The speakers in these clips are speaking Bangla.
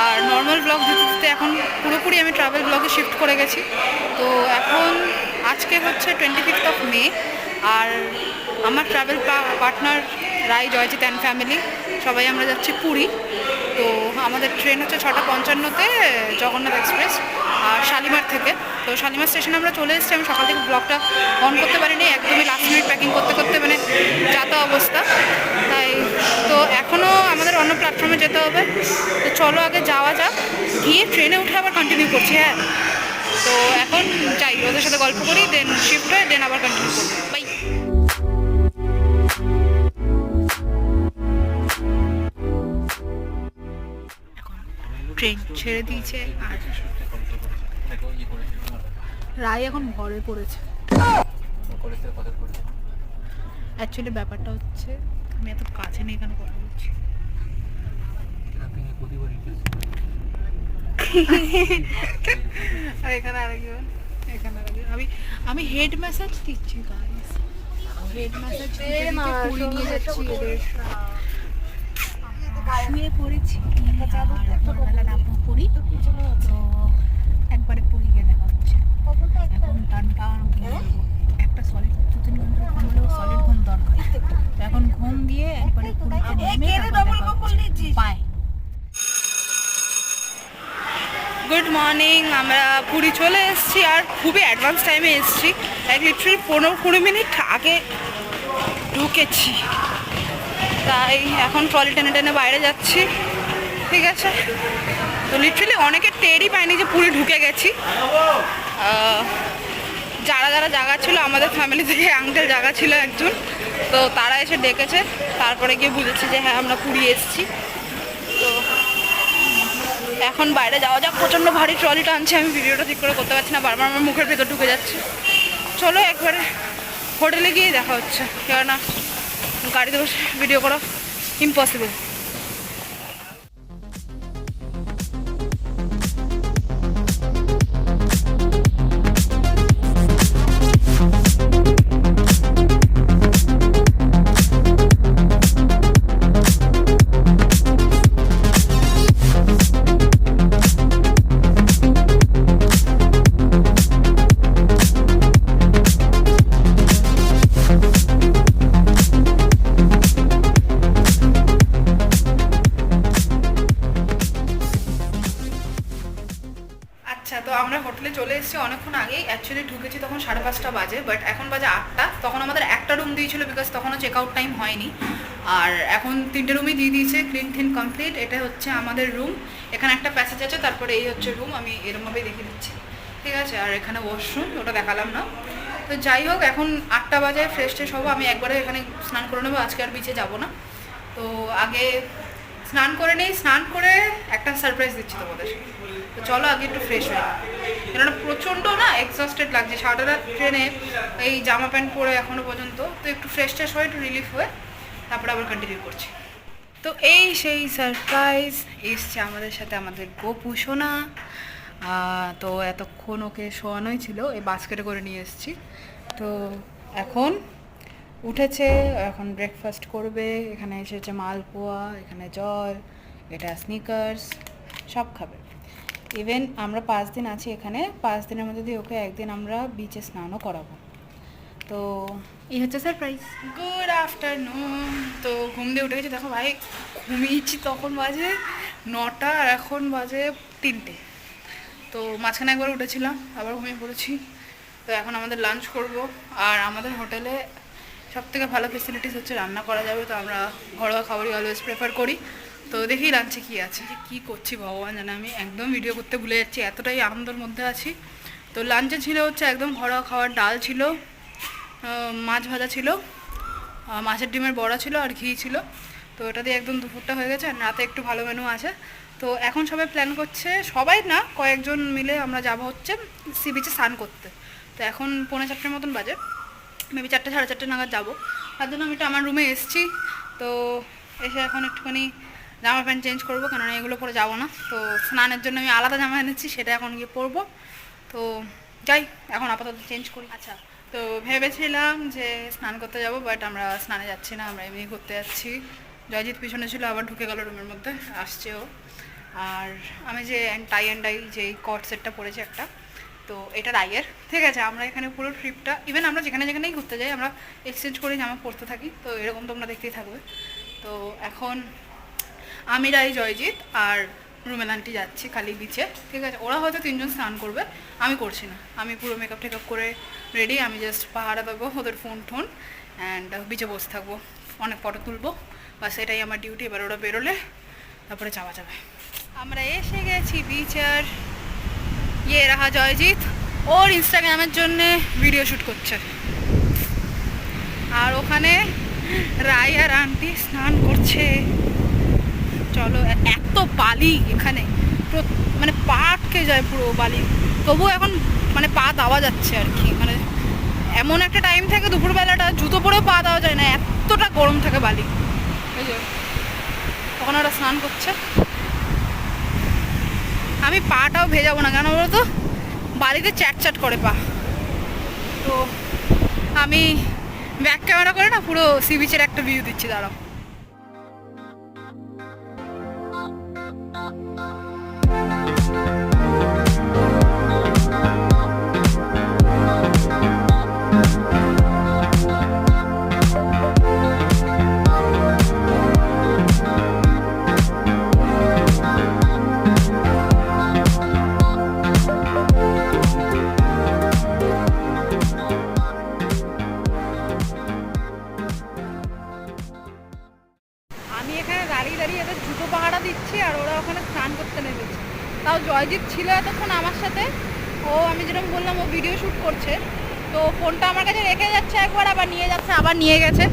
আর নর্মাল ব্লগ দিতে দিতে এখন পুরোপুরি আমি ট্রাভেল ব্লগে শিফট করে গেছি। তো এখন আজকে হচ্ছে 25 মে, আর আমার travel partner Rai, Joyjit and family সবাই আমরা যাচ্ছি পুরী। তো আমাদের ট্রেন হচ্ছে 6:55-তে জগন্নাথ এক্সপ্রেস, আর শালিমার থেকে। তো শালিমার স্টেশনে আমরা চলে এসেছি। আমি সকাল থেকে ব্লগটা অন করতে পারিনি, একদমই লাস্ট মিনিট প্যাকিং করতে করতে মানে যাতা অবস্থা। তাই তো এখনও আমাদের অন্য প্ল্যাটফর্মে যেতে হবে। তো চলো আগে যাওয়া যাক, গিয়ে ট্রেনে উঠে আবার কন্টিনিউ করছি। হ্যাঁ, তো এখন যাই, ওদের সাথে গল্প করি, দেন শিফট হয়ে দেন আবার কন্টিনিউ করবো। বাই। ট্রেন ছেড়ে দিয়েছে আর রায় এখন ঘরে পড়েছে। অ্যাকচুয়ালি ব্যাপারটা হচ্ছে আমি এত কাছে নিয়ে এখানে কথা বলছি। আর এখানে আরেকজন, আমি হেড ম্যাসাজ দিচ্ছি গাইস, হেড ম্যাসাজ পুরী নিয়ে যাচ্ছি এদের। শুয়ে পড়েছি, ভোরবেলা নামবো পুরী। তো একবারে পুরী গিয়ে দেখা হচ্ছে। এখন টান একটা সলিড 2-3 ঘন্টা ঘুম হলেও সলিড ঘুম দরকার। তো এখন ঘুম দিয়ে একবারে পুরীতে নেমে বাই। গুড মর্নিং, আমরা পুরী চলে এসেছি, আর খুবই অ্যাডভান্স টাইমে এসেছি। লিটারালি 15-20 মিনিট আগে ঢুকেছি। তাই এখন ট্রলি টেনে টেনে বাইরে যাচ্ছি। ঠিক আছে, তো লিটারালি অনেকে টেরই পায়নি যে পুরী ঢুকে গেছি। যারা যারা জায়গা ছিল, আমাদের ফ্যামিলি থেকে আঙ্কেল জায়গা ছিল একজন, তো তারা এসে ডেকেছে, তারপরে গিয়ে বুঝেছি যে হ্যাঁ আমরা পুরী এসেছি। তো এখন বাইরে যাওয়া যাক। প্রচণ্ড ভারী ট্রলি টানছে, আমি ভিডিওটা ঠিক করে করতে পারছি না, বারবার আমার মুখের ভেতর ঢুকে যাচ্ছে। চলো একবারে হোটেলে গিয়ে দেখা হচ্ছে, কেননা গাড়িতে বসে ভিডিও করা ইম্পসিবল। তো আমরা হোটেলে চলে এসেছি অনেকক্ষণ আগেই। অ্যাকচুয়ালি ঢুকেছি তখন 5:30 বাজে, বাট এখন বাজে 8টা। তখন আমাদের একটা রুম দিয়েছিল, বিকজ তখনও চেক আউট টাইম হয়নি। আর এখন 3টে রুমই দিয়ে দিয়েছে, ক্লিন থিন কমপ্লিট। এটা হচ্ছে আমাদের রুম, এখানে একটা প্যাসেজ আছে, তারপরে এই হচ্ছে রুম। আমি এরমভাবেই দেখিয়ে দিচ্ছি, ঠিক আছে। আর এখানে ওয়াশরুম, ওটা দেখালাম না। তো যাই হোক, এখন 8টা বাজে, ফ্রেশ ট্রেশ হবো। আমি একবারে এখানে স্নান করে নেবো, আজকে আর বিচে যাবো না। তো আগে স্নান করে নেই, স্নান করে একটা সারপ্রাইজ দিচ্ছি তোমাদের। তো চলো আগে একটু ফ্রেশ হয়ে, কেননা প্রচণ্ড না এক্সস্টেড লাগছে সারা রাত ট্রেনে, এই জামা প্যান্ট পরে এখনও পর্যন্ত। তো একটু ফ্রেশ ট্রেশ হয়ে একটু রিলিফ হয়ে তারপরে আবার কন্টিনিউ করছি। তো এই সেই সারপ্রাইজ এসছে আমাদের সাথে, আমাদের গোপু সোনা। তো এতক্ষণ ওকে শোয়ানোই ছিল, এই বাস্কেটে করে নিয়ে এসেছি। তো এখন উঠেছে, এখন ব্রেকফাস্ট করবে। এখানে এসেছে মালপোয়া, এখানে জল, এটা স্নিকার্স, সব খাবে। ইভেন আমরা 5 দিন আছি এখানে, 5 দিনের মধ্যে দিয়ে ওকে একদিন আমরা বিচে স্নানও করাবো। তো এই হচ্ছে সারপ্রাইজ। Good afternoon. তো ঘুম দিয়ে উঠে গেছি, দেখো ভাই ঘুমিয়েছি তখন বাজে 9টা, আর এখন বাজে 3টে। তো মাঝখানে একবার উঠেছিলাম, আবার ঘুমিয়ে পড়েছি। তো এখন আমাদের লাঞ্চ করব। আর আমাদের হোটেলে সবথেকে ভালো ফেসিলিটিস হচ্ছে রান্না করা যাবে, তো আমরা ঘরোয়া খাবারই অলওয়েজ প্রেফার করি। তো দেখি লাঞ্চে কী আছে, কী করছি ভগবান জানে, আমি একদম ভিডিও করতে ভুলে যাচ্ছি, এতটাই আনন্দের মধ্যে আছি। তো লাঞ্চে ছিল হচ্ছে একদম ঘরোয়া খাবার, ডাল ছিল, মাছ ভাজা ছিল, মাছের ডিমের বড়া ছিল, আর ঘি ছিল। তো ওটা দিয়ে একদম দুপুরটা হয়ে গেছে, আর রাতে একটু ভালো মেনু আছে। তো এখন সবাই প্ল্যান করছে, সবাই না কয়েকজন মিলে আমরা যাব হচ্ছে সি বিচে স্নান করতে। তো এখন 4:45 মতন বাজে, মেবি 4টে 4:30 নাগাদ যাবো। তার জন্য আমি আমার রুমে এসেছি। তো এসে এখন একটুখানি জামা প্যান্ট চেঞ্জ করবো, কেননা এগুলো পরে যাবো না। তো স্নানের জন্য আমি আলাদা জামা এনেছি, সেটা এখন গিয়ে পরবো। তো যাই, এখন আপাতত চেঞ্জ করি। আচ্ছা, তো ভেবেছিলাম যে স্নান করতে যাব, বাট আমরা স্নানে যাচ্ছি না, আমরা এমনি ঘুরতে যাচ্ছি। জয়জিৎ পিছনে ছিল, আবার ঢুকে গেল রুমের মধ্যে, আসছেও। আর আমি যে টাই অ্যান্ড ডাই যে কট সেটটা পরেছি একটা, তো এটা রাইয়ের। ঠিক আছে, আমরা এখানে পুরো ট্রিপটা ইভেন আমরা যেখানে যেখানেই ঘুরতে যাই আমরা এক্সচেঞ্জ করে জামা পরতে থাকি, তো এরকম তোমরা দেখতেই থাকবে। তো এখন আমি রাই, জয়জিৎ আর রুমেল আন্টি যাচ্ছি খালি বিচে। ঠিক আছে, ওরা হয়তো 3জন স্নান করবে, আমি করছি না। আমি পুরো মেকআপ টেকআপ করে রেডি, আমি জাস্ট পাহাড়ে দেবো ওদের ফোন টোন অ্যান্ড বিচে বসে থাকবো, অনেক ফটো তুলবো, বাস এটাই আমার ডিউটি। এবার ওরা বেরোলে তারপরে যাওয়া যাবে। আমরা এসে গেছি বিচ, আর ইয়ে রাহা জয়জিৎ, ওর ইনস্টাগ্রামের জন্যে ভিডিও শ্যুট করছে, আর ওখানে রাই আর আন্টি স্নান করছে। চলো, এত বালি এখানে, মানে পা আটকে যায় পুরো বালি, তবুও এখন মানে পা দেওয়া যাচ্ছে আর কি। মানে এমন একটা টাইম থাকে দুপুরবেলাটা জুতো পরেও পা দেওয়া যায় না, এতটা গরম থাকে বালি। এই যে তখন ওরা স্নান করছে, আমি পাটাও ভেজাবো না, কেন বলো তো বালিতে চ্যাট করে পা। তো আমি ব্যাক ক্যামেরা করে না পুরো সি বিচের একটা ভিউ দিচ্ছি, দাঁড়াও। আমি এখানে দাঁড়িয়ে দাঁড়িয়ে এদের জুতো পাহারা দিচ্ছি, আর ওরা ওখানে স্নান করতে নেমেছে। তাও জয়জিৎ ছিল এতক্ষণ আমার সাথে, ও আমি যেরকম বললাম ও ভিডিও শ্যুট করছে, তো ফোনটা আমার কাছে রেখে যাচ্ছে একবার, আবার নিয়ে যাচ্ছে, আবার নিয়ে গেছে।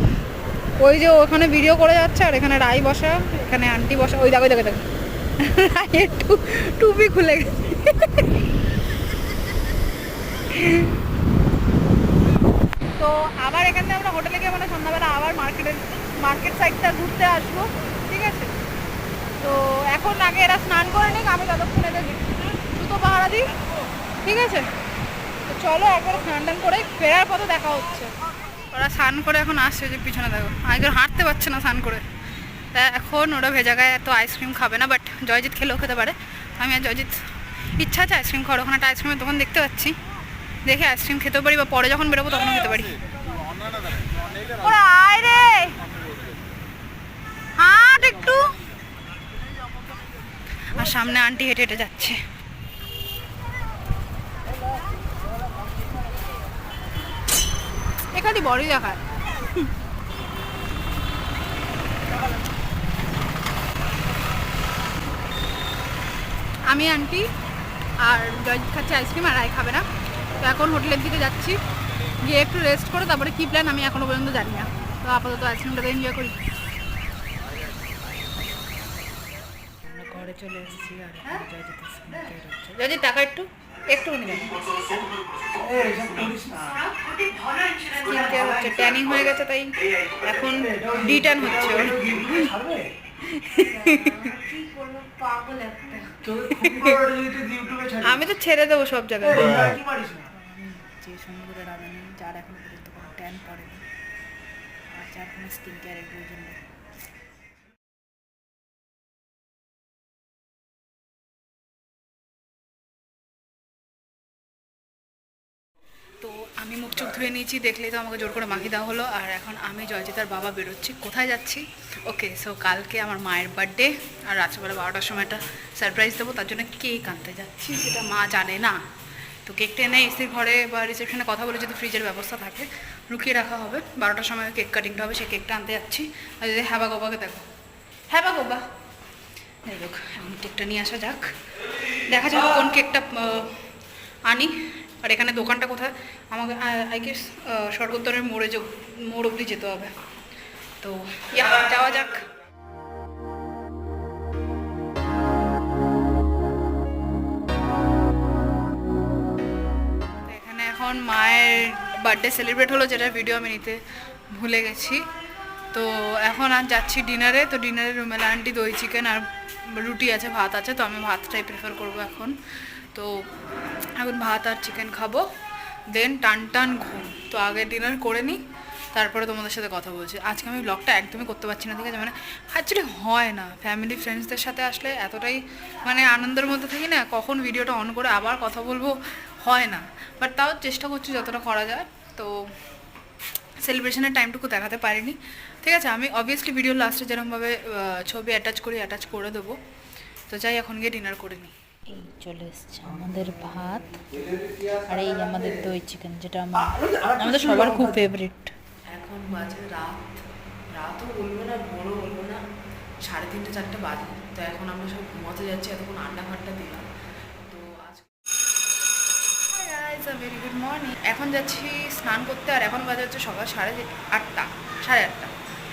ওই যে ওখানে ভিডিও করে যাচ্ছে, আর এখানে রাই বসা, এখানে আন্টি বসা, ওই দেখো দেখো দেখো রাইয়ের টুপি খুলে গেছে। তো আবার এখান থেকে আমরা হোটেলে গিয়ে মানে সন্ধ্যাবেলা আবার মার্কেট সাইডটা ঘুরতে আসবো। ঠিক আছে, তো এখন আগে এরা স্নান করে নিক, আমি ততক্ষণ এদের জুতো পাহারা দিই। ঠিক আছে, তো চলো একবার স্নান টান করে ফেরার পথে দেখা হচ্ছে। ওরা স্নান করে এখন আসছে, যে পিছনে দেখো, আগে হাঁটতে পারছে না স্নান করে। তা এখন ওরা ভেজা গায়ে এত আইসক্রিম খাবে না, বাট জয়জিৎ খেলেও খেতে পারে। আমি আর জয়জিৎ ইচ্ছা আছে আইসক্রিম খাওয়ার, ওখানে একটা আইসক্রিমের দোকান দেখতে পাচ্ছি, দেখে আইসক্রিম খেতেও পারি, বা পরে যখন বেরোবো তখনও খেতে পারি। ওরা আয় রে, হাঁট একটু। আর সামনে আন্টি হেঁটে হেঁটে যাচ্ছে। এখানে বড়ই দেখায়। আমি আন্টি আর জয়জিৎ খাচ্ছে আইসক্রিম, আর রায় খাবে না। তো এখন হোটেলের দিকে যাচ্ছি, গিয়ে একটু রেস্ট করে তারপরে কী প্ল্যান আমি এখনও পর্যন্ত জানি না। তো আপাতত আইসক্রিমটাকে এনজয় করি। ঘরে চলে এসেছি, আর জয়জিৎ টাকা একটু একটু নিয়ে হচ্ছে, ট্যানিং হয়ে গেছে, তাই এখন ডিট্যান হচ্ছে। আমি তো ছেড়ে দেবো সব জায়গায়। যে সমুদ্রের রাধানি, যার এখন পর্যন্ত কোনো ট্যান পড়েনি, আর যার কোনো স্কিন কেয়ারের প্রয়োজন নেই। তো আমি মুখ চোখ ধুয়ে নিয়েছি, দেখলেই তো আমাকে জোর করে মাখিয়ে দেওয়া হলো। আর এখন আমি জয়জিতার বাবা বেরোচ্ছি। কোথায় যাচ্ছি? ওকে, সো কালকে আমার মায়ের বার্থডে, আর রাত্রিবেলা 12টার সময় একটা সারপ্রাইজ দেবো, তার জন্য কেক আনতে যাচ্ছি, যেটা মা জানে না। তো কেকটা এনে এসির ঘরে বা রিসেপশনে কথা বলে যদি ফ্রিজের ব্যবস্থা থাকে লুকিয়ে রাখা হবে, 12টার সময় কেক কাটিংটা হবে, সেই কেকটা আনতে যাচ্ছি। আর যদি হ্যাবা গোবাকে দেখো, হ্যাবা গোবা, যাই হোক এখন কেকটা নিয়ে আসা যাক, দেখা যাক কোন কেকটা আনি। আর এখানে দোকানটা কোথায়, আমাকে আই গেস স্বর্গদ্বারের মোড় অবধি যেতে হবে। তো যাওয়া যাক। এখানে এখন মায়ের বার্থডে সেলিব্রেট হলো, যেটার ভিডিও আমি নিতে ভুলে গেছি। তো এখন আর যাচ্ছি ডিনারে। তো ডিনারে রুমেলা আন্টি দই চিকেন আর রুটি আছে, ভাত আছে, তো আমি ভাতটাই প্রেফার করবো এখন। তো এখন ভাত আর চিকেন খাবো, দেন টান টান ঘুম। তো আগে ডিনার করে নিই, তারপরে তোমাদের সাথে কথা বলছি। আজকে আমি ব্লগটা একদমই করতে পারছি না, ঠিক আছে? মানে অ্যাকচুয়ালি হয় না, ফ্যামিলি ফ্রেন্ডসদের সাথে আসলে এতটাই মানে আনন্দের মধ্যে থাকি না, কখন ভিডিওটা অন করে আবার কথা বলবো হয় না। বাট তাও চেষ্টা করছি যতটা করা যায়। তো সেলিব্রেশনের টাইমটুকু দেখাতে পারিনি, ঠিক আছে? আমি অবভিয়াসলি ভিডিও লাস্টে যেরকমভাবে ছবি অ্যাটাচ করে দেবো। তো যাই এখন গিয়ে ডিনার করে নিই। এই চলে এসছে আমাদের ভাত আর এই আমাদের দই চিকেন, যেটা আমাদের সবার খুব ফেভারিট। এখন বাজে রাতও বলবো না, ভোরও বলবো না, 3:30 4 বাজে। তো এখন আমরা সব ঘুমাতে যাচ্ছি, এতক্ষণ আড্ডা ফাড্ডা দিলাম। তো আজ ভেরি গুড মর্নিং। এখন যাচ্ছি স্নান করতে, আর এখন বাজে হচ্ছে সকাল 8:30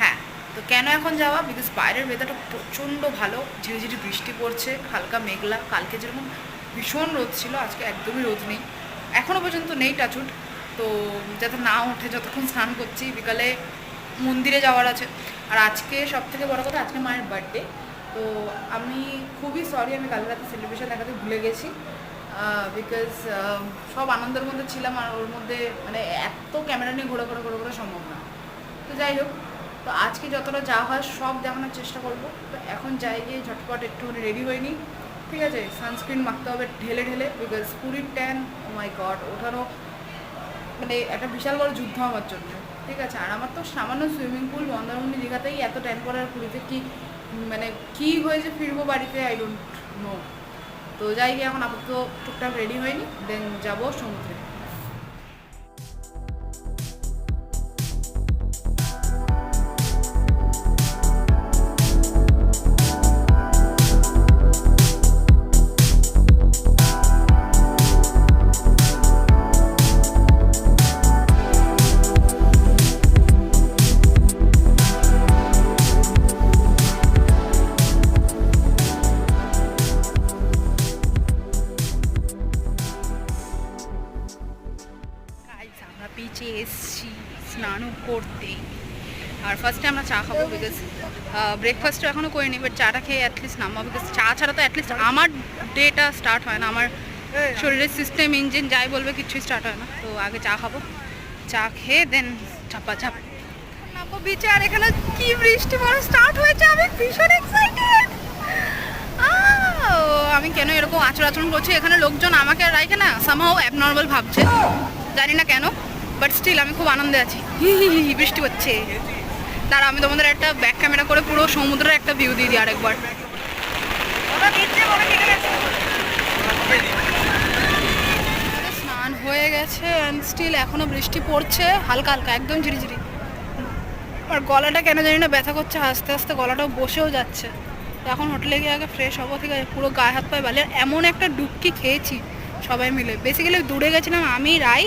হ্যাঁ। তো কেন এখন যাওয়া? বিকজ বাইরের ওয়েদারটা প্রচণ্ড ভালো, ঝিরিঝিরি বৃষ্টি পড়ছে, হালকা মেঘলা। কালকে যেরকম ভীষণ রোদ ছিল, আজকে একদমই রোদ নেই, এখনও পর্যন্ত নেই টাচুট। তো যাতে না ওঠে যতক্ষণ স্নান করছি, বিকালে মন্দিরে যাওয়ার আছে। আর আজকে সব থেকে বড়ো কথা, আজকে মায়ের বার্থডে। তো আমি খুবই সরি, আমি কাল রাতে সেলিব্রেশন দেখাতে ভুলে গেছি, বিকজ সব আনন্দের মধ্যে ছিলাম, আর ওর মধ্যে মানে এত ক্যামেরা নিয়ে ঘোরা সম্ভব না। তো যাই হোক, তো আজকে যতটা যা হয় সব দেখানোর চেষ্টা করবো। তো এখন যাই গিয়ে ঝটপট একটুখানি রেডি হয়ে নিই, ঠিক আছে? সানস্ক্রিন মাখতে হবে ঢেলে ঢেলে, বিকজ পুরীর ট্যান, ও মাই গড, ওঠানো মানে একটা বিশাল বড় যুদ্ধ আমার জন্য, ঠিক আছে? আর আমার তো সামান্য সুইমিং পুল মন্দারমণি দীঘাতেই এত টাইম করার, পুরীতে কি মানে কী হয়েছে ফিরবো বাড়িতে, আই ডোন্ট নো। তো যাই গিয়ে এখন আপাতত টুকটাক রেডি হয়নি, দেন যাবো সমুদ্রে। আমরা বিচে এসছি স্নানও করতে, আর ফার্স্টে আমরা চা খাবো, বিকজ ব্রেকফাস্টও এখনও করিনি, বাট চাটা খেয়ে অ্যাটলিস্ট নামবো, বিকজ চা ছাড়া তো অ্যাটলিস্ট আমার ডেটা স্টার্ট হয় না, আমার শরীরের সিস্টেম ইঞ্জিন যাই বলবে কিছুই স্টার্ট হয় না। তো আগে চা খাবো, চা খেয়ে দেন চাপ নামবো বিচে। আর এখানে কি বৃষ্টি পড়া স্টার্ট হয়েছে, আমি ভীষণ এক্সাইটেড। আমি কেন এরকম আচরণ করছি, এখানে লোকজন আমাকে আর রাইখে না সামহাও অ্যাবনর্মাল ভাবছে, জানি না কেন, বাট স্টিল আমি খুব আনন্দে আছি। বৃষ্টি হচ্ছে, তার আমি তোমাদের একটা ব্যাক ক্যামেরা করে পুরো সমুদ্রের একটা ভিউ দিয়ে দিই আরেকবার। স্নান হয়ে গেছে অ্যান্ড স্টিল এখনো বৃষ্টি পড়ছে হালকা হালকা, একদম ঝিরিঝিরি। আর গলাটা কেন জানি না ব্যথা করছে, আস্তে আস্তে গলাটাও বসেও যাচ্ছে। এখন হোটেলে গিয়ে আগে ফ্রেশ হবো, ঠিক আছে? পুরো গায়ে হাত পায়ে বালি, আর এমন একটা ডুবকি খেয়েছি সবাই মিলে। বেসিক্যালি দূরে গেছিলাম আমি, রাই,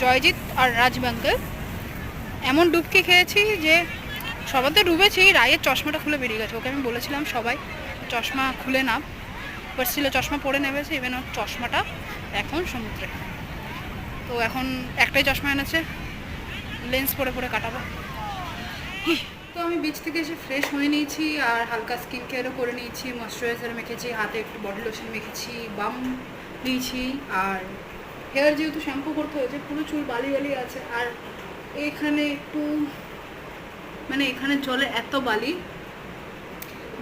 জয়জিৎ আর রাজবাঙ্কে। এমন ডুবকি খেয়েছি যে সবাতে ডুবেছি, রায়ের চশমাটা খুলে বেরিয়ে গেছে। ওকে আমি বলেছিলাম সবাই চশমা খুলে নাও, বাট ছিল চশমা পরে নেমেছে, ইভেন ওর চশমাটা এখন সমুদ্রে। তো এখন একটাই চশমা এনেছে, লেন্স পরে কাটাবো। তো আমি বিচ থেকে এসে ফ্রেশ হয়ে নিয়েছি, আর হালকা স্কিন কেয়ারও করে নিয়েছি, ময়শ্চারাইজার মেখেছি, হাতে একটু বডি লোশন মেখেছি, বাম নিয়েছি। আর হেয়ার যেহেতু শ্যাম্পু করতে হয়েছে, পুরো চুল বালি আছে। আর এখানে একটু মানে এখানে জলে এত বালি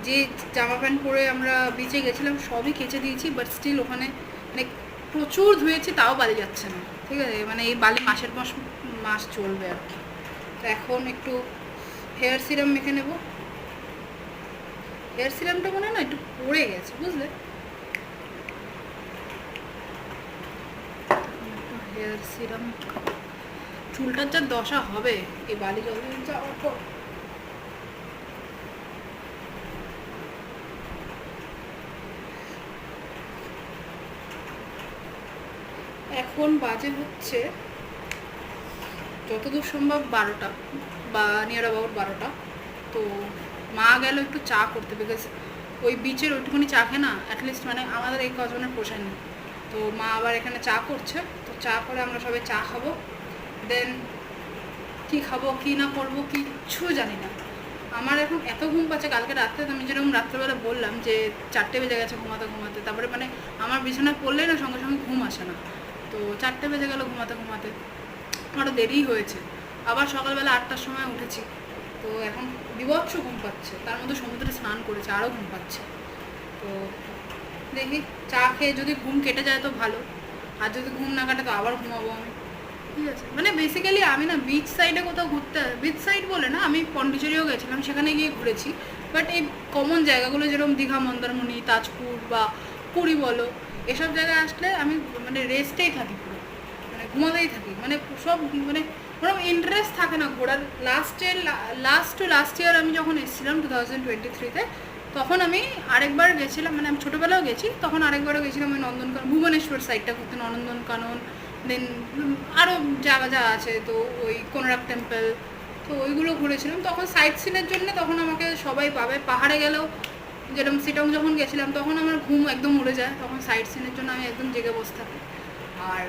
যে জামা প্যান্ট পরে আমরা বিচে গেছিলাম সবই কেচে দিয়েছি, বাট স্টিল ওখানে মানে প্রচুর ধুয়েছি, তাও বালি যাচ্ছে না, ঠিক আছে? মানে এই বালি মাসের পর মাস চলবে আর কি। তো এখন একটু হেয়ার সিরাম মেখে নেব। হেয়ার সিরামটা মনে হয় না একটু পড়ে গেছে, বুঝলে? হেয়ার সিরাম, চুলটার যা দশা হবে এই বালি জল দিয়ে যাওয়ার পর। এখন বাজে হচ্ছে যতদূর সম্ভব 12টা বা নিয়ার অ্যাবাউট 12টা। তো মা গেল একটু চা করতে, বিকজ ওই বিচের ওইটুকুনি চা খেয়ে না অ্যাটলিস্ট মানে আমাদের এই কজনের পোষায় না। তো মা আবার এখানে চা করছে, তো চা করে আমরা সবাই চা খাবো। দেন কী খাবো কী না করবো কিচ্ছু জানি না। আমার এখন এত ঘুম পাচ্ছে, কালকে রাত্রে আমি যেরকম রাত্রেবেলা বললাম যে 4টে বেজে গেছে ঘুমাতে, তারপরে মানে আমার বিছানায় পড়লেই না সঙ্গে সঙ্গে ঘুম আসে না। তো 4টে বেজে গেল ঘুমাতে, আমারও দেরিই হয়েছে। আবার সকালবেলা 8টার সময় উঠেছি, তো এখন বিভৎস ঘুম পাচ্ছে, তার মধ্যে সমুদ্রে স্নান করেছে, আরও ঘুম পাচ্ছে। তো দেখি চা খেয়ে যদি ঘুম কেটে যায় তো ভালো, আর যদি ঘুম না কাটে তো আবার ঘুমাবো আমি। ঠিক আছে, মানে বেসিক্যালি আমি না বিচ সাইডে কোথাও ঘুরতে, বিচ সাইড বলে না, আমি পন্ডিচেরিও গেছিলাম, সেখানে গিয়ে ঘুরেছি। বাট এই কমন জায়গাগুলো যেরকম দীঘা, মন্দারমণি, তাজপুর বা পুরী বলো, এসব জায়গায় আসলে আমি মানে রেস্টেই থাকি পুরো, মানে ঘুমাতেই থাকি, মানে সব মানে ওরকম ইন্টারেস্ট থাকে না ঘোরার। লাস্ট ইয়ার আমি যখন এসেছিলাম 2023-তে, তখন আমি আরেকবার গেছিলাম, মানে আমি ছোটোবেলাও গেছি, তখন আরেকবারও গেছিলাম ওই নন্দনকানন, ভুবনেশ্বর সাইডটা ঘুরতে, নন্দনকানন, দেন আরও জায়গা যা আছে, তো ওই কোনারক টেম্পল, তো ওইগুলো ঘুরেছিলাম। তখন সাইট সিনের জন্য তখন আমাকে সবাই পাবে। পাহাড়ে গেলেও যেরকম শিটং যখন গেছিলাম তখন আমার ঘুম একদম উড়ে যায়, তখন সাইট সিনের জন্য আমি একদম জেগে বসে থাকি। আর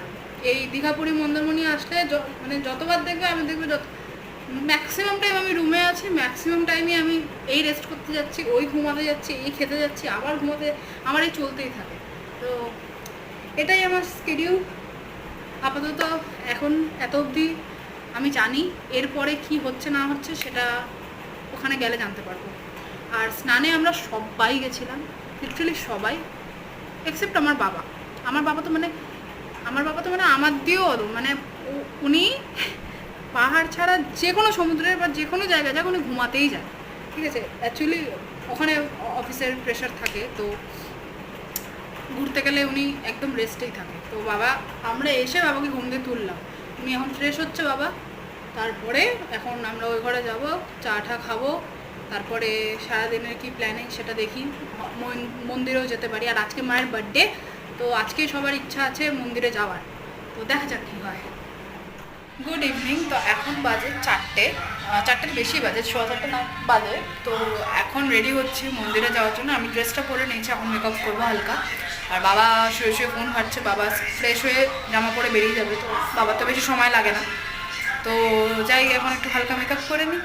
এই দীঘা, পুরী, মন্দারমণি আসলে মানে যতবার দেখবে আমি দেখবে ম্যাক্সিমাম টাইম আমি রুমে আছি, ম্যাক্সিমাম টাইমই আমি এই রেস্ট করতে যাচ্ছি, ওই ঘুমাতে যাচ্ছি, এই খেতে যাচ্ছি, আবার ঘুমাতে, আমার এই চলতেই থাকে। তো এটাই আমার স্কেডিউল আপাতত। এখন এত অবধি আমি জানি, এরপরে কি হচ্ছে না হচ্ছে সেটা ওখানে গেলে জানতে পারবো। আর স্নানে আমরা সবাই গেছিলাম, লিটারালি সবাই, এক্সেপ্ট আমার বাবা। আমার বাবা তো মানে আমার দিয়েও মানে উনি পাহাড় ছাড়া যে কোনো সমুদ্রের বা যে কোনো জায়গায় যাক উনি ঘুমাতেই যায়। ঠিক আছে, অ্যাকচুয়ালি ওখানে অফিসের প্রেশার থাকে, তো ঘুরতে গেলে উনি একদম রেস্টেই থাকে। তো বাবা, আমরা এসে বাবাকে ঘুম দিয়ে তুললাম, উনি এখন ফ্রেশ হচ্ছে বাবা, তারপরে এখন আমরা ওই ঘরে যাব, চা টা খাবো, তারপরে সারাদিনের কি প্ল্যানিং সেটা দেখি, মন্দিরেও যেতে পারি। আর আজকে মায়ের বার্থডে, তো আজকে সবার ইচ্ছা আছে মন্দিরে যাওয়ার, তো দেখা যাক কী হয়। Good evening. তো এখন বাজে 4টের বেশি বাজে, 4:30 না বাজে। তো এখন রেডি হচ্ছি মন্দিরে যাওয়ার জন্য। আমি ড্রেসটা পরে নিয়েছি, এখন মেকআপ করবো হালকা। আর বাবা শুয়ে শুয়ে ফোন ঘাটছে, বাবা ফ্রেশ হয়ে জামা পরে বেরিয়ে যাবে, তো বাবার তো বেশি সময় লাগে না। তো যাই, এখন একটু হালকা মেকআপ করে নিই।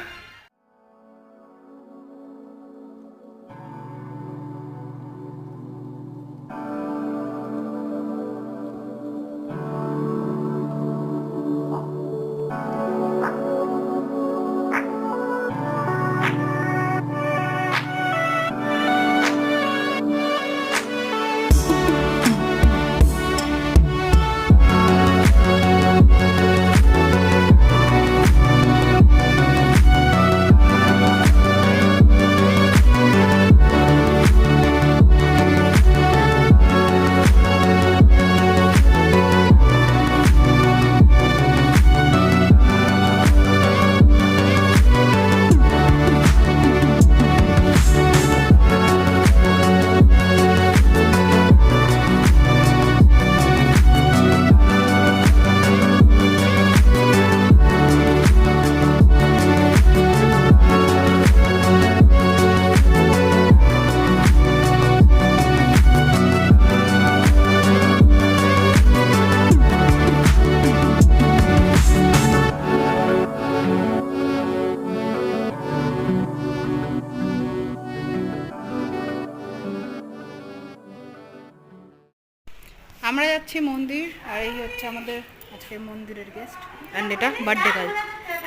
আমরা যাচ্ছি মন্দির, আর এই হচ্ছে আমাদের আজকের মন্দিরের গেস্ট, অ্যান্ড এটা বার্থডে গার্ল।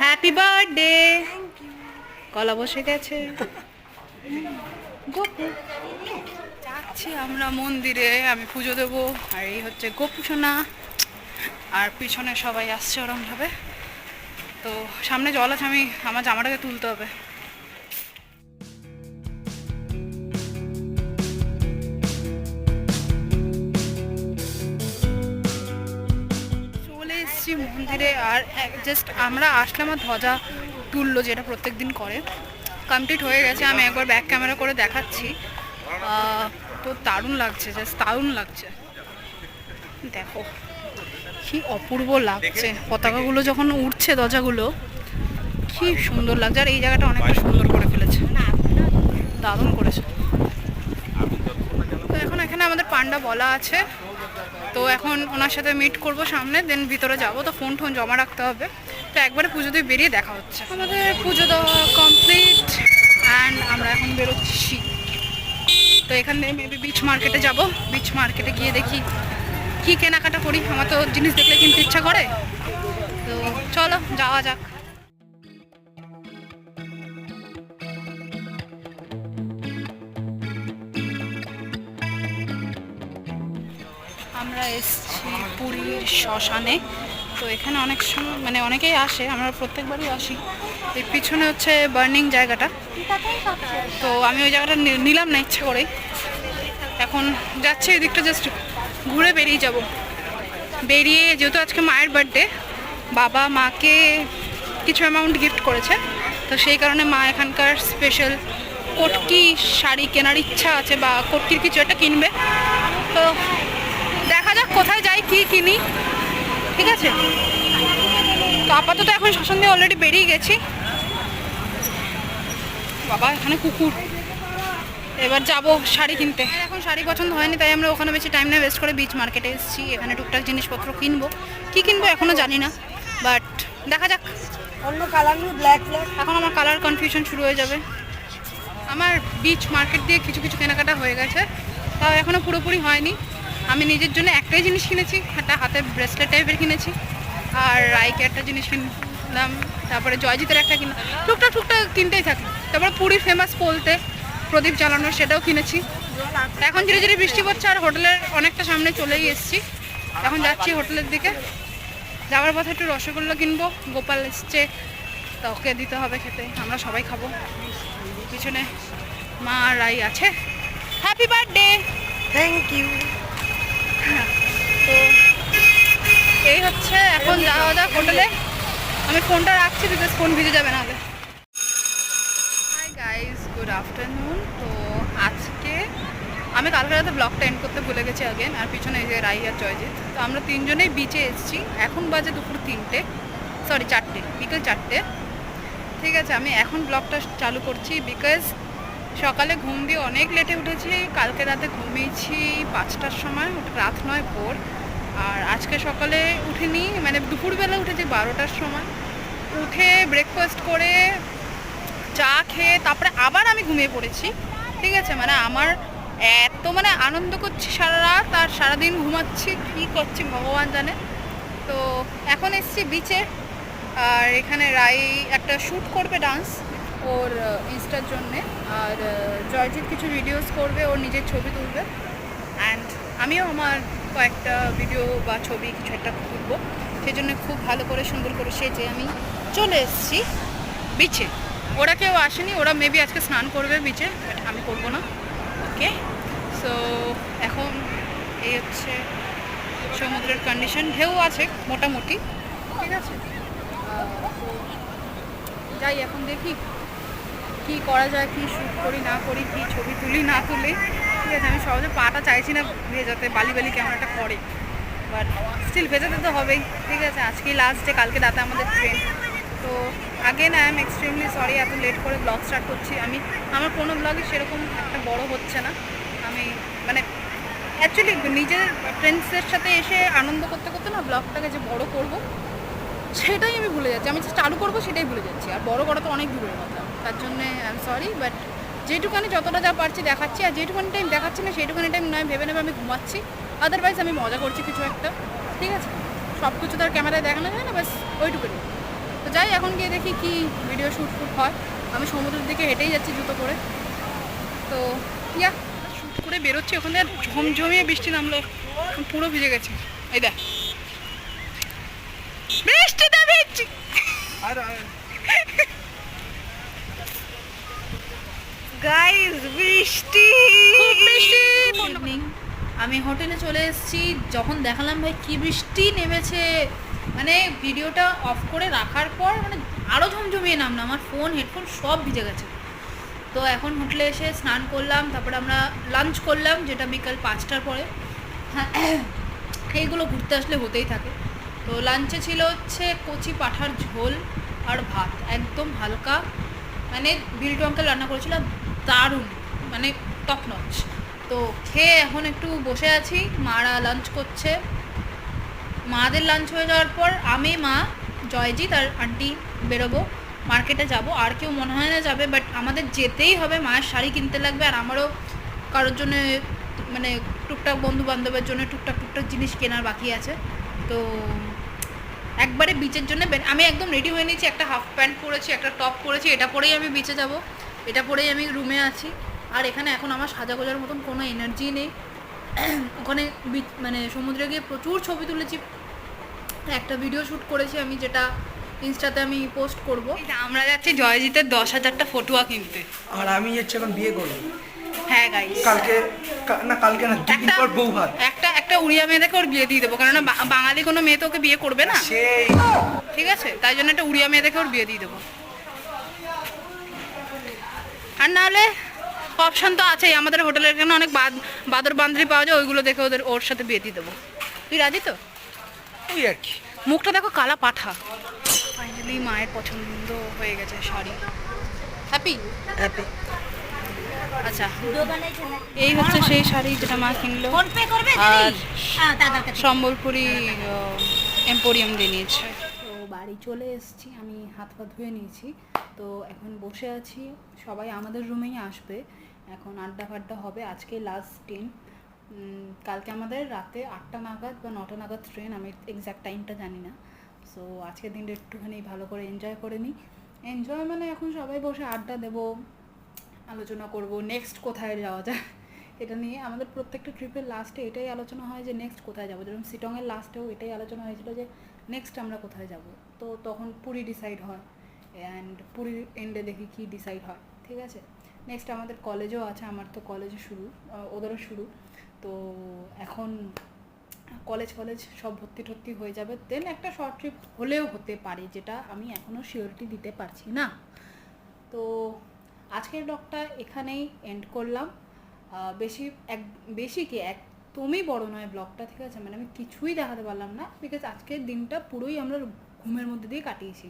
Happy birthday. কলা বসে গেছে। গোপু, যাচ্ছি আমরা মন্দিরে, আমি পুজো দেবো। আর এই হচ্ছে গোপু সোনা, আর পিছনে সবাই আসছে ওরমভাবে। তো সামনে জল আছে, আমি আমার জামাটাকে তুলতে হবে। মন্দিরে, আর জাস্ট আমরা আসলে আমার ধ্বজা তুললো, যেটা প্রত্যেক দিন করে, কমপ্লিট হয়ে গেছে। আমি একবার ব্যাক ক্যামেরা করে দেখাচ্ছি। তো দারুণ লাগছে, জাস্ট দারুণ লাগছে। দেখো কি অপূর্ব লাগছে, পতাকাগুলো যখন উঠছে ধ্বজাগুলো, কি সুন্দর লাগছে। আর এই জায়গাটা অনেকটা সুন্দর করে ফেলেছে, দারুণ করেছে। তো এখন এখানে আমাদের পান্ডা বলা আছে, তো এখন ওনার সাথে মিট করব সামনে, দেন ভিতরে যাব। তো ফোন জমা রাখতে হবে। তো একবারে পুজো দিয়ে বেরিয়ে দেখা হচ্ছে। আমাদের পুজো দেওয়া কমপ্লিট, অ্যান্ড আমরা এখন বেরোচ্ছি। তো এখান থেকে মেবি বিচ মার্কেটে যাব। বিচ মার্কেটে গিয়ে দেখি কি কেনাকাটা করি, আমার তো জিনিস দেখলে কিনতে ইচ্ছা করে। তো চলো যাওয়া যাক। এসছি পুরীর শ্মশানে। তো এখানে অনেক সময় মানে অনেকেই আসে, আমরা প্রত্যেকবারই আসি। এই পিছনে হচ্ছে বার্নিং জায়গাটা, তো আমি ওই জায়গাটা নিলাম না ইচ্ছে করেই। এখন যাচ্ছি এই দিকটা, জাস্ট ঘুরে বেরিয়ে যাব। বেরিয়ে যেহেতু আজকে মায়ের বার্থডে, বাবা মাকে কিছু অ্যামাউন্ট গিফট করেছে, তো সেই কারণে মা এখানকার স্পেশাল কটকি শাড়ি কেনার ইচ্ছা আছে, বা কটকির কিছু একটা কিনবে। তো দেখা যাক কোথায় যাই, কি কিনি, ঠিক আছে। তো আপাতত এখন শ্মশান দিয়ে অলরেডি বেরিয়ে গেছি। বাবা এখানে কুকুর। এবার যাব শাড়ি কিনতে। এখন শাড়ি পছন্দ হয়নি, তাই আমরা ওখানে বেশি টাইম না ওয়েস্ট করে বিচ মার্কেটে এসেছি। এখানে টুকটাক জিনিসপত্র কিনবো, কি কিনবো এখনও জানি না, বাট দেখা যাক। অন্য কালার নেই, ব্ল্যাক ব্ল্যাক। এখন আমার কালার কনফিউশন শুরু হয়ে যাবে। আমার বিচ মার্কেট দিয়ে কিছু কিছু কেনাকাটা হয়ে গেছে, তাও এখনও পুরোপুরি হয়নি। আমি নিজের জন্য একটাই জিনিস কিনেছি, একটা হাতে ব্রেসলেট টাইপের কিনেছি, আর রাইকে একটা জিনিস কিনলাম, তারপরে জয়জিতের একটা কিনলাম। টুকটাক টুকটাক কিনতেই থাকি। তারপরে পুরীর ফেমাস পোলতে প্রদীপ জ্বালানোর, সেটাও কিনেছি। এখন ধীরে ধীরে বৃষ্টি পড়ছে, আর হোটেলের অনেকটা সামনে চলেই এসেছি। এখন যাচ্ছি হোটেলের দিকে। যাওয়ার পথে একটু রসগোল্লা কিনবো, গোপাল এসছে, তা ওকে দিতে হবে খেতে, আমরা সবাই খাবো। পিছনে মা আর রাই আছে। Happy birthday. Thank you. তো এই হচ্ছে, এখন যাওয়া যাক হোটেলে। আমি ফোনটা রাখছি, বিকজ ফোন ভিজে যাবে নাহলে। Hi guys, good afternoon. তো আজকে আমি কালকে রাতে ব্লগটা এন্ড করতে ভুলে গেছি আগেন, আর পিছনে এই যে রাই আর জয়জিৎ। তো আমরা তিনজনেই বিচে এসেছি। এখন বাজে দুপুর 3টে, সরি 4টে, বিকেল 4টে। ঠিক আছে, আমি এখন ব্লগটা চালু করছি বিকজ সকালে ঘুম দিয়ে অনেক লেটে উঠেছি। কালকে রাতে ঘুমিয়েছি 5টার সময়, রাত নয় ভোর। আর আজকে সকালে উঠিনি, মানে দুপুরবেলা উঠেছি 12টার সময়। উঠে ব্রেকফাস্ট করে চা খেয়ে তারপরে আবার আমি ঘুমিয়ে পড়েছি। ঠিক আছে, মানে আমার এত মানে আনন্দ করছি সারা রাত, আর সারাদিন ঘুমাচ্ছি, কী করছি ভগবান জানে। তো এখন এসছি বিচে, আর এখানে রাই একটা শ্যুট করবে ডান্স ওর ইনস্টার জন্যে, আর জয়জিৎ কিছু ভিডিওস করবে, ওর নিজের ছবি তুলবে, অ্যান্ড আমিও আমার কয়েকটা ভিডিও বা ছবি কিছু একটা তুলবো। সেই জন্য খুব ভালো করে সুন্দর করে সেজে আমি চলে এসেছি বিচে। ওরা কেউ আসেনি, ওরা মেবি আজকে স্নান করবে বিচে, বাট আমি করবো না। ওকে, সো এখন এই হচ্ছে সমুদ্রের কন্ডিশন। ঢেউ আছে মোটামুটি, ঠিক আছে। তো যাই, এখন দেখি কি করা যায়, কি শ্যুট করি না করি, কি ছবি তুলি না তুলি। ঠিক আছে, আমি সহজে পাটা চাইছি না ভেজাতে, বালি বালি ক্যামেরাটা করে, বাট স্টিল ভেজাতে তো হবেই। ঠিক আছে, আজকেই লাস্ট ডে, কালকে রাতে আমাদের ট্রেন। তো again I am extremely sorry এত লেট করে ব্লগ স্টার্ট করছি। আমার কোনো ব্লগই সেরকম একটা বড় হচ্ছে না। আমি মানে অ্যাকচুয়ালি নিজের ফ্রেন্ডসদের সাথে এসে আনন্দ করতে করতে না ব্লগটাকে যে বড় করব সেটাই আমি ভুলে যাচ্ছি। আমি যে চালু করবো সেটাই ভুলে যাচ্ছি, আর বড় করা তো অনেক দূরের কথা। তার জন্যে আই এম সরি, বাট যেটুকানি যতটা যা পারছি দেখাচ্ছি, আর যেটুকানি টাইম দেখাচ্ছি না সেইটুকানি টাইম নয় ভেবে নেবে আমি ঘুমাচ্ছি, আদারওয়াইজ আমি মজা করছি কিছু একটা। ঠিক আছে, সব কিছু তার ক্যামেরায় দেখানো যায় না, বাস ওইটুকুনি। তো যাই, এখন গিয়ে দেখি কি ভিডিও শ্যুট হয়। আমি সমুদ্রের দিকে হেঁটেই যাচ্ছি জুতো করে। তো ইয়া শ্যুট করে বেরোচ্ছি, ওখানে ঝমঝমিয়ে বৃষ্টি নামলো, পুরো ভিজে গেছে। এই দেখ বৃষ্টিতে ভিজছি। গাইস, বৃষ্টি খুব বৃষ্টি। আমি হোটেলে চলে এসেছি, যখন দেখালাম ভাই কি বৃষ্টি নেমেছে, মানে ভিডিওটা অফ করে রাখার পর মানে আরও ঝমঝমিয়ে নামলো, আমার ফোন হেডফোন সব ভিজে গেছে। তো এখন হোটেলে এসে স্নান করলাম, তারপরে আমরা লাঞ্চ করলাম, যেটা বিকাল 5টার পরে। হ্যাঁ, এইগুলো ঘুরতে আসলে হতেই থাকে। তো লাঞ্চে ছিল হচ্ছে কচি পাঁঠার ঝোল আর ভাত, একদম হালকা, মানে বিল্টু আঙ্কেল রান্না করেছিল, দারুণ, মানে টপ নচ। তো খেয়ে এখন একটু বসে আছি, মারা লাঞ্চ করছে। মাদের লাঞ্চ হয়ে যাওয়ার পর আমি, মা, জয়জিৎ আর আন্টি বেরোবো, মার্কেটে যাব। আর কেউ মনে হয় না যাবে, বাট আমাদের যেতেই হবে, মায়ের শাড়ি কিনতে লাগবে, আর আমারও কারোর জন্য মানে টুকটাক বন্ধু বান্ধবের জন্য টুকটাক টুকটাক জিনিস কেনার বাকি আছে। তো একবারে বিচের জন্য আমি একদম রেডি হয়ে নিয়েছি, একটা হাফ প্যান্ট পরেছি, একটা টপ পরেছি, এটা পরেই আমি বিচে যাব, এটা পরেই আমি রুমে আছি। আর এখানে এখন আমার সাজা গোজার মতন কোনো এনার্জি নেই। ওখানে মানে সমুদ্রে গিয়ে প্রচুর ছবি তুলেছি, একটা ভিডিও শ্যুট করেছি আমি, যেটা ইনস্টাতে আমি পোস্ট করব। আমরা যাচ্ছি জয়জিতের 10,000টা ফটুয়া কিনতে। আর আমি যাচ্ছি এখন বিয়ে করবো। হ্যাঁ গাইস, কালকে না 2 দিন পর বউ ভাত। একটা উড়িয়া মেয়ে দেখে ওর বিয়ে দিয়ে দেবো, কেননা বাঙালি কোনো মেয়ে তো ওকে বিয়ে করবে না, সেই ঠিক আছে? তাই জন্য একটা উড়িয়া মেয়ে দেখে ওর বিয়ে দিয়ে দেবো। আর নাহলে অপশান তো আছেই, আমাদের হোটেলের এখানে অনেক বাদর বান্ধবী পাওয়া যায়, ওইগুলো দেখে ওর সাথে বিয়ে দিয়ে দেবো। তুই রাজি তো? ওই আর কি। মুখটা দেখো কালা পাঠা। ফাইনালি মায়ের পছন্দ হয়ে গেছে শাড়ি। হ্যাপি? হ্যাপি। আচ্ছা, এই হচ্ছে সেই শাড়ি যেটা মা কিনলো, আর সম্বলপুরি এম্পোরিয়াম দিয়ে নিয়েছে। তো বাড়ি চলে এসেছি, আমি হাত পা ধুয়ে নিয়েছি, তো এখন বসে আছি। সবাই আমাদের রুমেই আসবে, এখন আড্ডা ফাড্ডা হবে। আজকে লাস্ট দিন, কালকে আমাদের রাতে 8টা নাগাদ বা 9টা নাগাদ ট্রেন, আমি এক্স্যাক্ট টাইমটা জানি না। সো আজকের দিনটা একটুখানি ভালো করে এনজয় করে নিই। এনজয় মানে এখন সবাই বসে আড্ডা দেবো, আলোচনা করব নেক্সট কোথায় যাওয়া যায় এটা নিয়ে। আমাদের প্রত্যেকটা ট্রিপের লাস্টে এটাই আলোচনা হয় যে নেক্সট কোথায় যাবো। যেরকম শিটংয়ের লাস্টেও এটাই আলোচনা হয়েছিল যে নেক্সট আমরা কোথায় যাব। তো তখন পুরী ডিসাইড হয়, অ্যান্ড পুরীর এন্ডে দেখি কি ডিসাইড হয়, ঠিক আছে? নেক্সট আমাদের কলেজও আছে, আমার তো কলেজে শুরু, ওদেরও শুরু। তো এখন কলেজ সব ভর্তি হয়ে যাবে, দেন একটা শর্ট ট্রিপ হলেও হতে পারে, যেটা আমি এখনও সিওরিটি দিতে পারছি না। তো আজকের ব্লগটা এখানেই এন্ড করলাম। বেশি কি একদমই বড় নয় ব্লগটা, ঠিক আছে? মানে আমি কিছুই দেখাতে পারলাম না, বিকজ আজকের দিনটা পুরোই আমরা ঘুমের মধ্যে দিয়ে কাটিয়েছি।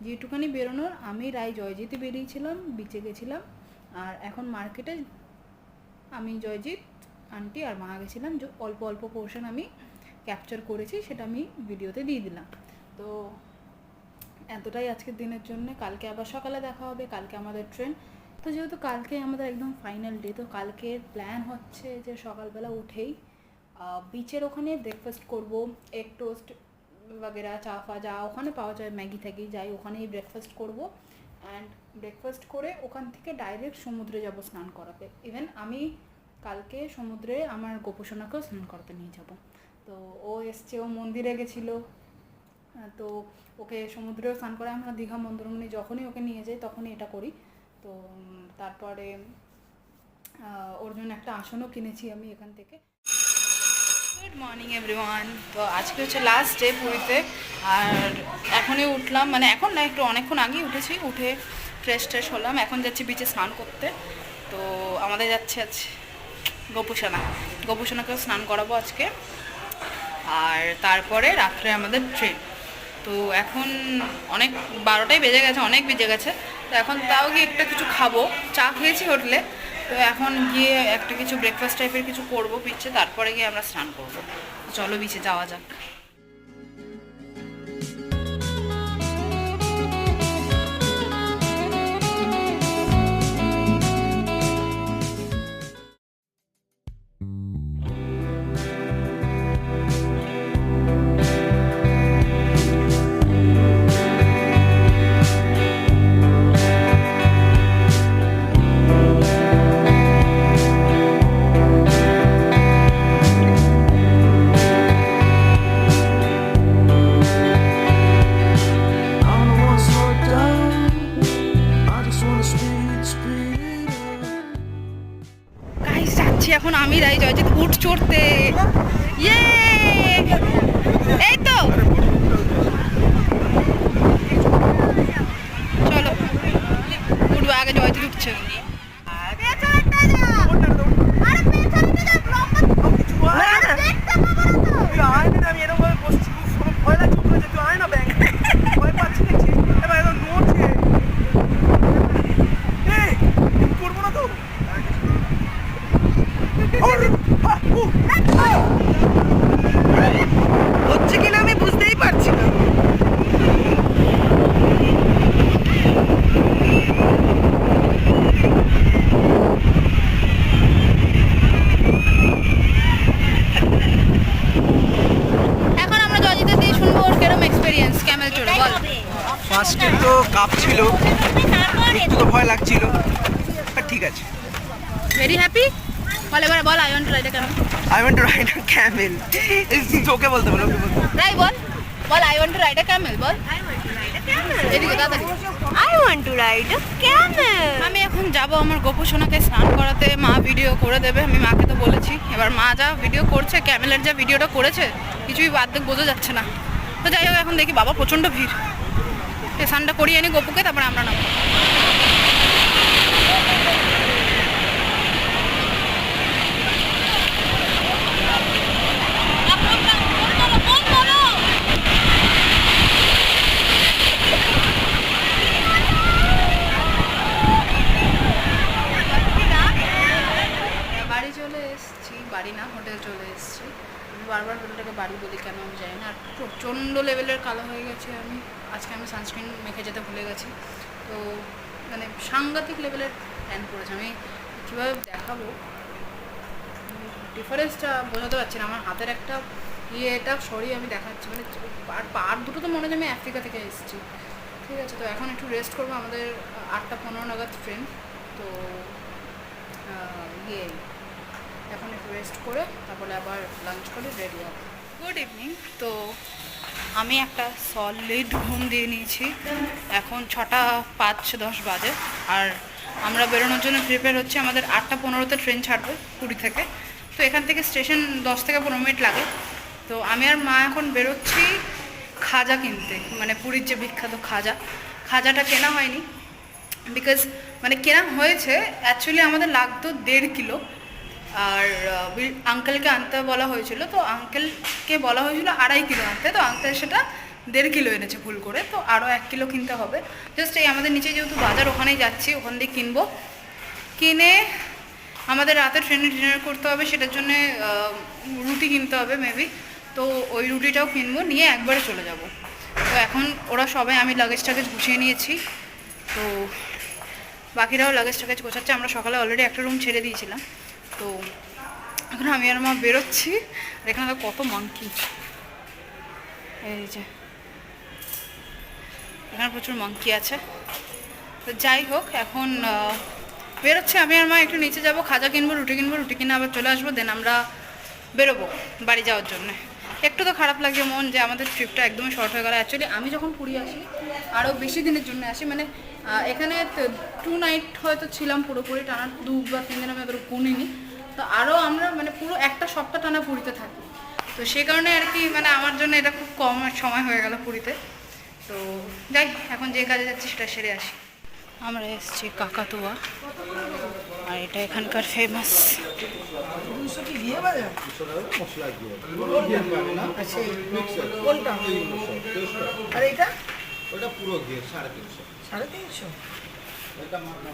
যেটুখানি বেরোনোর, আমি রায় জয়জিতে বেরিয়েছিলাম, বিচে গেছিলাম, আর এখন মার্কেটে আমি জয়জিৎ আন্টি আর মা গেছিলাম। যে অল্প পোর্শন আমি ক্যাপচার করেছি সেটা আমি ভিডিওতে দিয়ে দিলাম। তো এতটাই আজকের দিনের জন্য। কালকে আবার সকালে দেখা হবে, কালকে আমাদের ট্রেন। তো যেহেতু কালকে আমাদের একদম ফাইনাল ডে, তো কালকের প্ল্যান হচ্ছে যে সকালবেলা উঠেই বিচের ওখানে ব্রেকফাস্ট করব, এগ টোস্ট বগেরা, চা ফা যা ওখানে পাওয়া যায়, ম্যাগি থ্যাগি যাই, ওখানেই ব্রেকফাস্ট করব। অ্যান্ড ব্রেকফাস্ট করে ওখান থেকে ডাইরেক্ট সমুদ্রে যাব স্নান করাতে। ইভেন আমি কালকে সমুদ্রে আমার গোপোষণাকেও স্নান করাতে নিয়ে যাব। তো ও এসছে, ও মন্দিরে গেছিলো, তো ওকে সমুদ্রেও স্নান করে। আমরা দীঘা মন্দারমণি যখনই ওকে নিয়ে যাই তখনই এটা করি। তো তারপরে ওর জন্য একটা আসনও কিনেছি আমি এখান থেকে। Good morning everyone. তো আজকে হচ্ছে লাস্ট ডে পুরীতে, আর এখনই উঠলাম, মানে এখন না, একটু অনেকক্ষণ আগেই উঠেছি। উঠে ফ্রেশ হলাম, এখন যাচ্ছি বিচে স্নান করতে। তো আমাদের যাচ্ছে আজ গোপোষণাকেও স্নান করাবো আজকে, আর তারপরে রাত্রে আমাদের ট্রেন। তো এখন অনেক 12টাই বেজে গেছে, অনেক বেজে গেছে। তো এখন তাও গিয়ে একটা কিছু খাবো, চা খেয়েছি হোটেলে। তো এখন গিয়ে একটা কিছু ব্রেকফাস্ট টাইপের কিছু করবো বিচে, তারপরে গিয়ে আমরা স্নান করবো। চলো বিচে যাওয়া যাক। এখন আমি রাই জয়জিৎ উঠ চড়তে, ইয়ে এই তো চলো উঠবো, আগে জয়জিৎ উঠছে। হচ্ছে কিনা আমি বুঝতেই পারছি না। এখন আমরা জয়জিতের দিয়ে শুনবো ওর কিরকম এক্সপিরিয়েন্স ক্যামেল চড়ে, বল। ফার্স্টে তো কাপ ছিল, একটু তো ভয় লাগছিল, আর ঠিক আছে। Very happy? বল এবার বল I want to ride a camel. I want to ride a camel. তোকে বলতে বলো, ওকে বলতে বলো। রাই বল বল I want to ride a camel বল। এদিকে তাড়াতাড়ি। I want to ride a camel. আমি এখন যাব আমার গোপু সোনাকে স্নান করাতে, মা ভিডিও করে দেবে, আমি মাকে তো বলেছি। এবার মা যা ভিডিও করছে, ক্যামেলের যা ভিডিওটা করেছে কিছুই বাদ দিক বোঝা যাচ্ছে না। তো যাই হোক, এখন দেখি বাবা প্রচণ্ড ভিড়, স্নানটা করিয়ে আনি গোপুকে, তারপরে আমরা নামবো। বাড়ি চলে এসেছি, বাড়ি না হোটেল চলে এসেছি। আমি বারবার হোটেলটাকে বাড়ি বলি কেন আমি জানি না। আর প্রচণ্ড লেভেলের কালো হয়ে গেছে আমি, আজকে আমি সানস্ক্রিন মেখে যেতে ভুলে গেছি। তো মানে সাংঘাতিক লেভেলের প্ল্যান করেছে, আমি কীভাবে দেখাবো ডিফারেন্সটা বোঝাতে পারছি না। আমার হাতের একটা এটা সরিয়ে আমি দেখাচ্ছি, মানে আর পার দুটো তো মনে হয় আমি আফ্রিকা থেকে এসেছি। ঠিক আছে, তো এখন একটু রেস্ট করবো, আমাদের 8:15 নাগাদ ট্রেন। তো এখন একটু রেস্ট করে তারপরে আবার লাঞ্চ করে রেডি হব। Good evening. তো আমি একটা সলিড ঘুম দিয়ে নিয়েছি, এখন 6:05-10 বাজে। আর আমরা বেরোনোর জন্য প্রিপেয়ার হচ্ছে, আমাদের 8:15-তে ট্রেন ছাড়বে পুরী থেকে। তো এখান থেকে স্টেশন 10 থেকে 15 মিনিট লাগে। তো আমি আর মা এখন বেরোচ্ছি খাজা কিনতে, মানে পুরীর যে বিখ্যাত খাজাটা কেনা হয়নি, বিকজ মানে কেনা হয়েছে অ্যাকচুয়ালি আমাদের লাগতো 1.5 কিলো। আর আঙ্কেলকে আনতে বলা হয়েছিল, তো আঙ্কেলকে বলা হয়েছিল 2.5 কিলো আনতে, তো আঙ্কেল সেটা 1.5 কিলো এনেছে ভুল করে, তো আরও 1 কিলো কিনতে হবে। জাস্ট এই আমাদের নিচে যেহেতু বাজার, ওখানেই যাচ্ছি, ওখান দিয়ে কিনবো। কিনে আমাদের রাতে ট্রেনে ডিনার করতে হবে, সেটার জন্যে রুটি কিনতে হবে মেবি। তো ওই রুটিটাও কিনবো, নিয়ে একবারে চলে যাব। তো এখন ওরা সবাই, আমি লাগেজ টাগেজ গুছিয়ে নিয়েছি, তো বাকিরাও লাগেজ টাগেজ গোছাচ্ছে। আমরা সকালে অলরেডি একটা রুম ছেড়ে দিয়েছিলাম। তো এখন আমি আর মা বেরোচ্ছি। আর এখানে তো কত মাংকি, এই যে এখানে প্রচুর মাংকি আছে। তো যাই হোক, এখন বেরোচ্ছে আমি আর মা, একটু নিচে যাবো, খাজা কিনবো, রুটি কিনে আবার চলে আসবো। দেন আমরা বেরোবো বাড়ি যাওয়ার জন্য। একটু তো খারাপ লাগছে মন যে আমাদের ট্রিপটা একদমই শর্ট হয়ে গেল। অ্যাকচুয়ালি আমি যখন পুরী আসি আরও বেশি দিনের জন্য আসি, মানে এখানে 2 নাইট হয়তো ছিলাম পুরোপুরি, টানা 2 বা 3 দিন আমি ওদের গুনিনি। তো আরও আমরা মানে পুরো একটা সপ্তাহ টানা পুরীতে থাকি, তো সেই কারণে আর কি মানে আমার জন্য এটা খুব কম সময় হয়ে গেল পুরীতে। তো যাই, এখন যে কাজে যাচ্ছি সেটা সেরে আসি। আমরা এসেছি কাকাতুয়া, আর এটা এখানকার ফেমাস। কোনটা? আর এটা? ওটা পুরো দিয়ে 350। 350?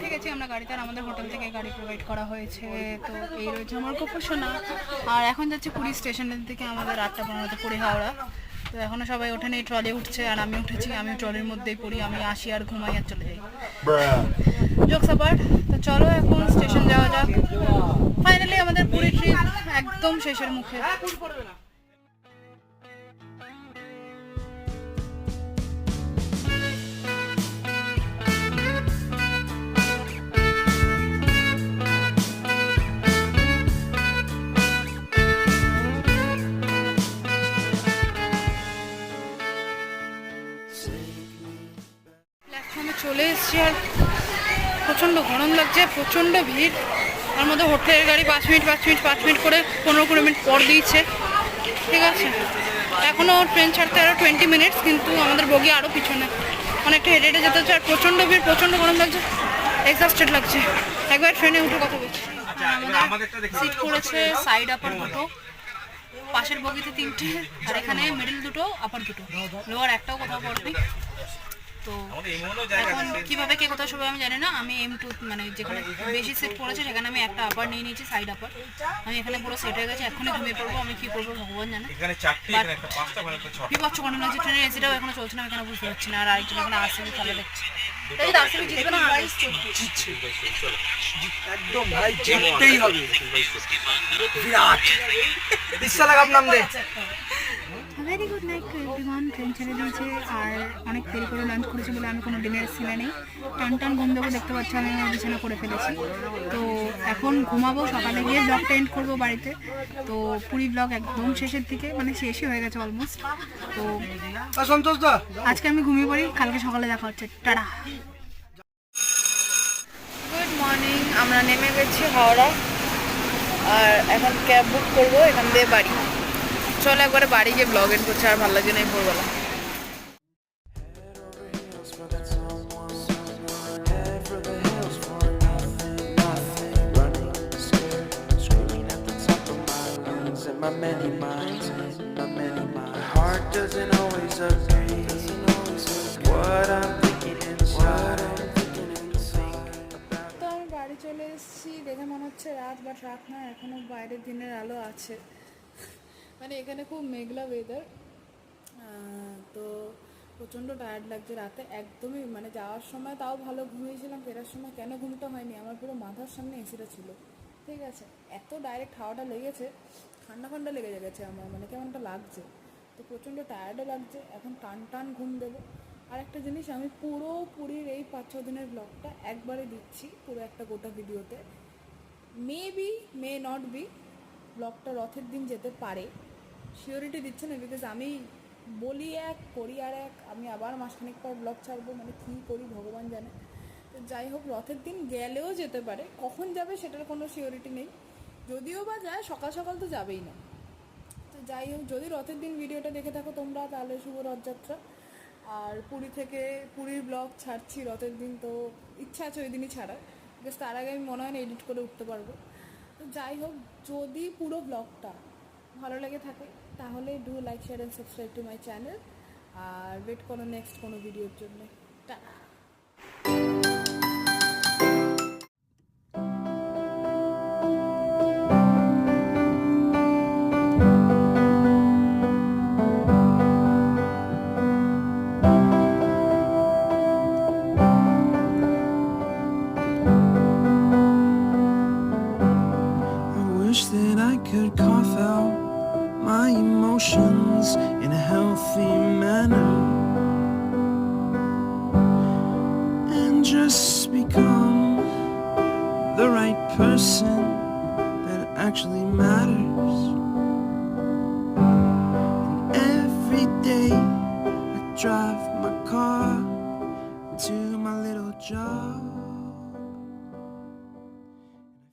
ঠিক আছে, আমরা গাড়িতে, আর আমাদের হোটেল থেকে গাড়ি প্রোভাইড করা হয়েছে। তো এই রয়েছে আমার গোপু সোনা। আর এখন যাচ্ছে পুরী স্টেশনের থেকে, আমাদের 8:15-তে পুরী হাওড়া। তো এখনও সবাই ওঠেনি, ট্রলি উঠছে, আর আমি উঠেছি। আমি ট্রলির মধ্যেই পড়ি, আমি আসি আর ঘুমাই আর চলে যাই। Jokes apart. তো চলো এখন স্টেশন যাওয়া যাক। ফাইনালি আমাদের পুরী ট্রিপ একদম শেষের মুখে। প্ল্যাটফর্মে চলে এসেছি, আর প্রচণ্ড গরম লাগছে, প্রচণ্ড ভিড়। তার মধ্যে হোটেলের গাড়ি 5 মিনিট করে 15-20 মিনিট পর দিয়েছে। ঠিক আছে, এখনও ট্রেন ছাড়তে আরও 20 মিনিটস, কিন্তু আমাদের বগি আরও পিছনে, অনেকটা হেঁটে যেতে হচ্ছে। আর প্রচণ্ড ভিড়, প্রচণ্ড গরম লাগছে, এক্সস্টেড লাগছে। একবার ট্রেনে উঠে কথা বলছি। আমাদের সিট পড়েছে সাইড আপার দুটো, পাশের বগিতে 3টে, আর এখানে মিডল দুটো, আপার দুটো, লোয়ার একটাও কোথাও পড়বে। তো এখন কীভাবে কে কোথাও সবাই আমি জানি না। আমি M2 মানে যেখানে বেশি সেট পড়েছে সেখানে আমি একটা আপার নিয়ে নিয়েছি, সাইড আপার। আমি এখানে পুরো সেট হয়ে গেছে, এখনই ঘুমিয়ে পড়বো। আমি কী করবো ভগবান জানে। বিপক্ষ ঘটনা হচ্ছে, ট্রেনের এসিটাও এখনো চলছে না, আমি এখানে বুঝতে পারছি না। আর আরেকজন এখানে RCB খেলা দেখছি। এই যে RCB জিতবে না, একদম ভাই, জিততেই হবে। বিরাট ইচ্ছা লাগাম নাম দে। Very good night to everyone. Train ছেড়ে দিয়েছে আর অনেক দেরি করে লাঞ্চ করেছে বলে আমি কোনো ডিনার ছেলে নেই। টান টান ঘুম দেবো, দেখতে পাচ্ছি আমি আমার বিছানা করে ফেলেছি। তো এখন ঘুমাবো, সকালে গিয়ে ব্লগটা এন্ড করবো বাড়িতে। তো পুরী ব্লগ একদম শেষের দিকে, মানে শেষই হয়ে গেছে অলমোস্ট। তো সন্তোষ দা, আজকে আমি ঘুমিয়ে পড়ি, কালকে সকালে দেখা হচ্ছে। টাটা। গুড মর্নিং, আমরা নেমে গেছি হাওড়া আর এখন ক্যাব বুক করবো এখান দিয়ে বাড়ি। চলো একবারে বাড়ি গিয়ে ব্লগ এন্ড করছে, আর ভালো লাগে না এই ভোরবেলা। My many minds, my heart doesn't always agree. What I'm thinking inside. তো আমি বাড়ি চলে এসেছি, দেখে মনে হচ্ছে রাত, বাট রাত না, এখনও বাইরের দিনের আলো আছে। মানে এখানে খুব মেঘলা ওয়েদার। তো প্রচণ্ড টায়ার্ড লাগছে রাতে, একদমই মানে যাওয়ার সময় তাও ভালো ঘুমিয়েছিলাম, ফেরার সময় কেন ঘুমটা হয়নি, আমার পুরো মাথার সামনে এসিটা ছিল, ঠিক আছে। এত ডাইরেক্ট হাওয়াটা লেগেছে, ঠান্ডা ঠান্ডা লেগে গেছে আমার, মানে কেমনটা লাগছে। তো প্রচণ্ড টায়ার্ডও লাগছে, এখন টান টান ঘুম দেবো। আর একটা জিনিস, আমি পুরো পুরীর এই 5-6 দিনের ব্লগটা একবারে দিচ্ছি, পুরো একটা গোটা ভিডিওতে। মে নট বি ব্লগটা রথের দিন যেতে পারে, সিওরিটি দিচ্ছে না, বিকজ আমি বলি এক, করি আর এক। আমি আবার মাসখানেক পর ব্লগ ছাড়বো, মানে কী করি ভগবান জানে। তো যাই হোক, রথের দিন গেলেও যেতে পারে, কখন যাবে সেটার কোনো সিওরিটি নেই। যদিও বা যায়, সকাল সকাল তো যাবেই না। তো যাই হোক, যদি রথের দিন ভিডিওটা দেখে থাকো তোমরা, তাহলে শুভ রথযাত্রা। আর পুরী থেকে পুরীর ব্লগ ছাড়ছি রথের দিন, তো ইচ্ছা আছে ওই দিনই ছাড়ার, বিকজ তার আগে আমি মনে হয় না এডিট করে উঠতে পারবো। তো যাই হোক, যদি পুরো ব্লগটা ভালো লেগে থাকে তাহলে do like, share and subscribe to my channel. আর ওয়েট করো নেক্সট কোনো ভিডিওর জন্য। Tata. I wish that I could cough out my emotions in a healthy manner and just become the right person that actually matters. And every day I drive my car to my little job.